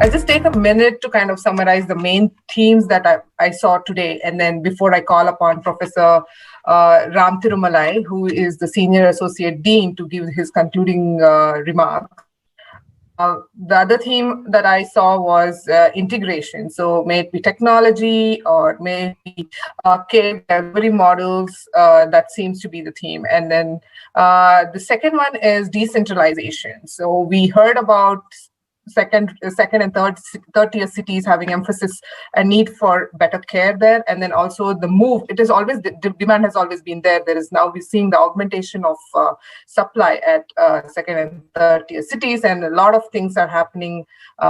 I'll just take a minute to kind of summarize the main themes that I saw today. And then before I call upon Professor Ram Thirumalai, who is the Senior Associate Dean, to give his concluding remarks. The other theme that I saw was integration. So may it be technology or may it be care delivery models, that seems to be the theme. And then the second one is decentralization. So we heard about second and third tier cities having emphasis and need for better care there, and then also the move. It is always the demand has always been there. There is now we're seeing the augmentation of supply at second and third tier cities, and a lot of things are happening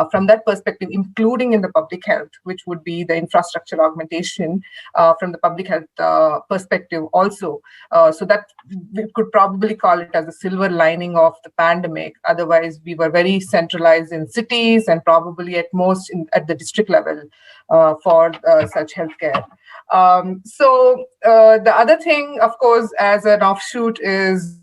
from that perspective, including in the public health, which would be the infrastructure augmentation from the public health perspective also. So that we could probably call it as a silver lining of the pandemic. Otherwise, we were very centralized in cities and probably at most at the district level for such healthcare. So the other thing, of course, as an offshoot is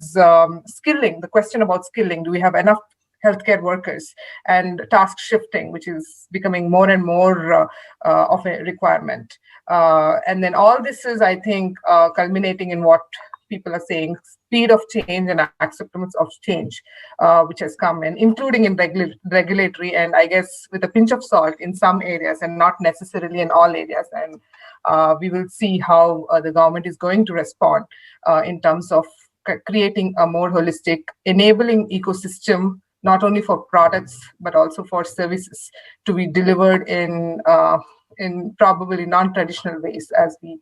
skilling. The question about skilling: do we have enough healthcare workers, and task shifting, which is becoming more and more of a requirement. And then all this is, I think, culminating in what people are saying, speed of change and acceptance of change, which has come in, including in regulatory, and I guess with a pinch of salt in some areas and not necessarily in all areas. And we will see how the government is going to respond in terms of creating a more holistic, enabling ecosystem, not only for products, but also for services to be delivered in probably non-traditional ways as we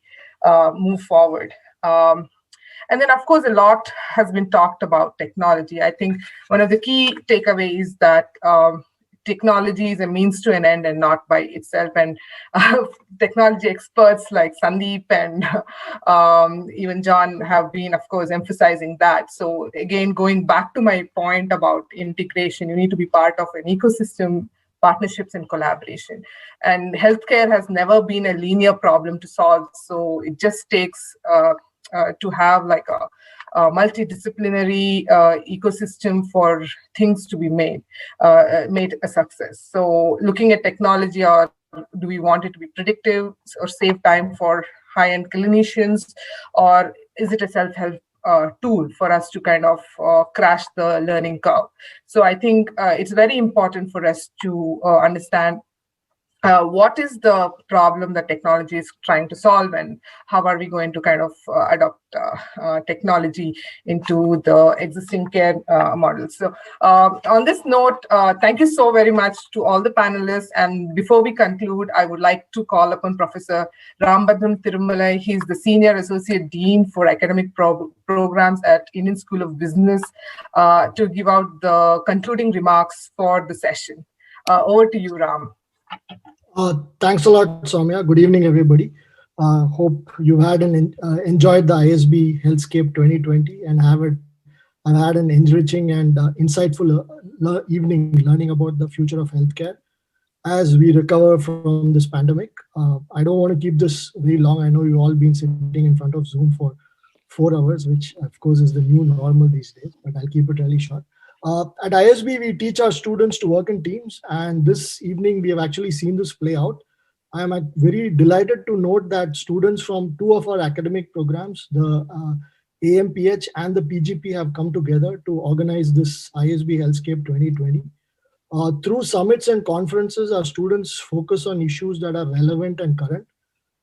move forward. And then, of course, a lot has been talked about technology. I think one of the key takeaways that technology is a means to an end and not by itself. And technology experts like Sandeep and even John have been, of course, emphasizing that. So again, going back to my point about integration, you need to be part of an ecosystem, partnerships and collaboration. And healthcare has never been a linear problem to solve. So it just takes to have like a multidisciplinary ecosystem for things to be made a success. So looking at technology, or do we want it to be predictive or save time for high-end clinicians, or is it a self-help tool for us to kind of crash the learning curve? So I think it's very important for us to understand what is the problem that technology is trying to solve, and how are we going to kind of adopt technology into the existing care models. So on this note, thank you so very much to all the panelists. And before we conclude, I would like to call upon Professor Rambhadran Thirumalai. He's the Senior Associate Dean for Academic Programs at Indian School of Business, to give out the concluding remarks for the session. Over to you, Ram. Thanks a lot, Soumya. Good evening, everybody. Hope you had enjoyed the ISB Healthscape 2020 and have had an enriching and insightful evening learning about the future of healthcare as we recover from this pandemic. I don't want to keep this very long. I know you've all been sitting in front of Zoom for 4 hours, which of course is the new normal these days, but I'll keep it really short. At ISB, we teach our students to work in teams, and this evening we have actually seen this play out. I am very delighted to note that students from 2 of our academic programs, the AMPH and the PGP, have come together to organize this ISB Healthscape 2020. Through summits and conferences, our students focus on issues that are relevant and current.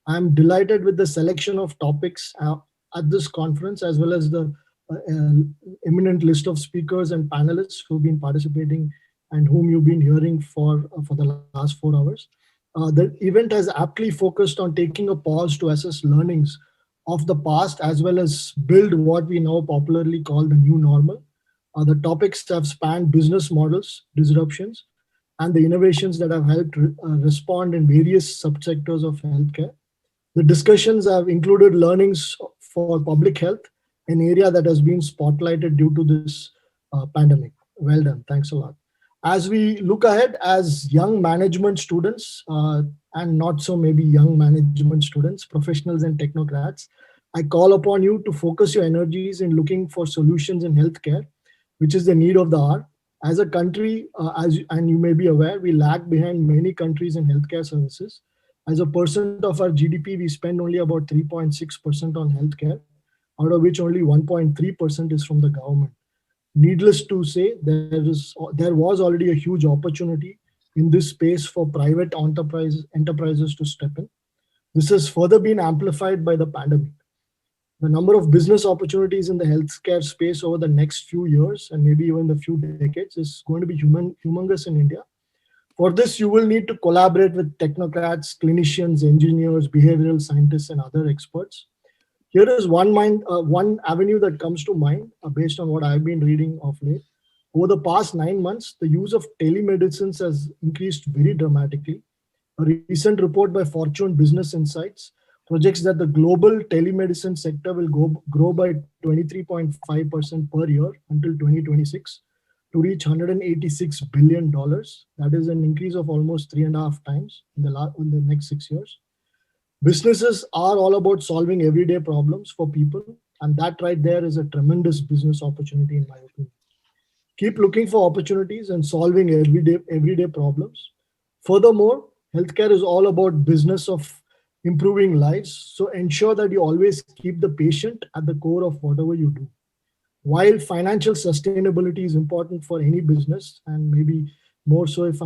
I'm delighted with the selection of topics at this conference, as well as the eminent list of speakers and panelists who've been participating and whom you've been hearing for the last 4 hours. The event has aptly focused on taking a pause to assess learnings of the past, as well as build what we now popularly call the new normal. The topics have spanned business models, disruptions, and the innovations that have helped respond in various subsectors of healthcare. The discussions have included learnings for public health, an area that has been spotlighted due to this pandemic. Well done. Thanks a lot. As we look ahead as young management students, and not so maybe young management students, professionals and technocrats, I call upon you to focus your energies in looking for solutions in healthcare, which is the need of the hour. As a country, and you may be aware, we lag behind many countries in healthcare services. As a percent of our GDP, we spend only about 3.6% on healthcare, out of which only 1.3% is from the government. Needless to say, there was already a huge opportunity in this space for private enterprises to step in. This has further been amplified by the pandemic. The number of business opportunities in the healthcare space over the next few years and maybe even the few decades is going to be humongous in India. For this, you will need to collaborate with technocrats, clinicians, engineers, behavioral scientists, and other experts. Here is one avenue that comes to mind based on what I've been reading of late. Over the past 9 months, the use of telemedicine has increased very dramatically. A recent report by Fortune Business Insights projects that the global telemedicine sector will grow by 23.5% per year until 2026 to reach $186 billion. That is an increase of almost 3.5 times in the next 6 years. Businesses are all about solving everyday problems for people, and that right there is a tremendous business opportunity in my opinion. Keep looking for opportunities and solving everyday problems. Furthermore, healthcare is all about business of improving lives, so ensure that you always keep the patient at the core of whatever you do. While financial sustainability is important for any business, and maybe more so if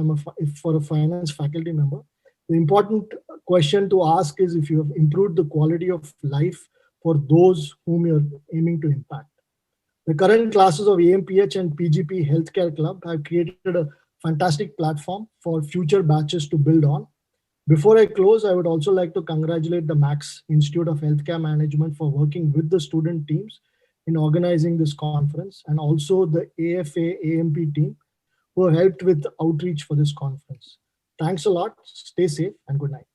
for a finance faculty member, the important question to ask is if you have improved the quality of life for those whom you're aiming to impact. The current classes of AMPH and PGP Healthcare Club have created a fantastic platform for future batches to build on. Before I close, I would also like to congratulate the Max Institute of Healthcare Management for working with the student teams in organizing this conference, and also the AFA AMP team who have helped with outreach for this conference. Thanks a lot. Stay safe and good night.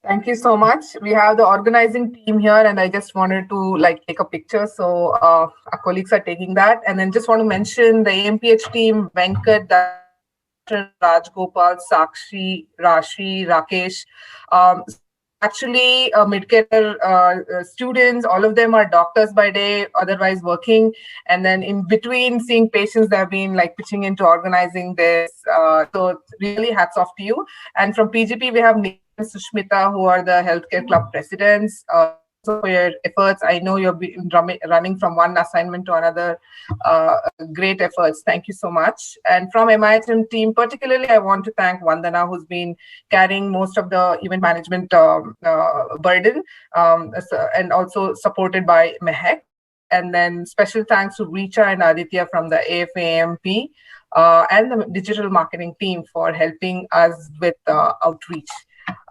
Thank you so much. We have the organizing team here, and I just wanted to take a picture. So our colleagues are taking that. And then just want to mention the AMPH team, Venkat, Rajgopal, Sakshi, Rashi, Rakesh. Actually, mid-career students, all of them are doctors by day, otherwise working. And then in between seeing patients, they've been pitching into organizing this. So really hats off to you. And from PGP, we have Neil and Sushmita, who are the healthcare club presidents. For your efforts. I know you're running from one assignment to another. Great efforts. Thank you so much. And from MIHM team, particularly, I want to thank Vandana, who's been carrying most of the event management burden, and also supported by Mehak. And then special thanks to Richa and Aditya from the AFAMP and the digital marketing team for helping us with outreach.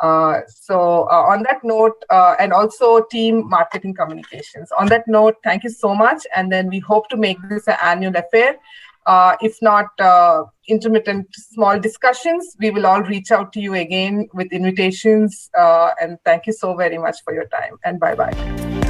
So on that note, and also team marketing communications. On that note, thank you so much. And then we hope to make this an annual affair. If not intermittent small discussions, we will all reach out to you again with invitations. And thank you so very much for your time. And bye-bye.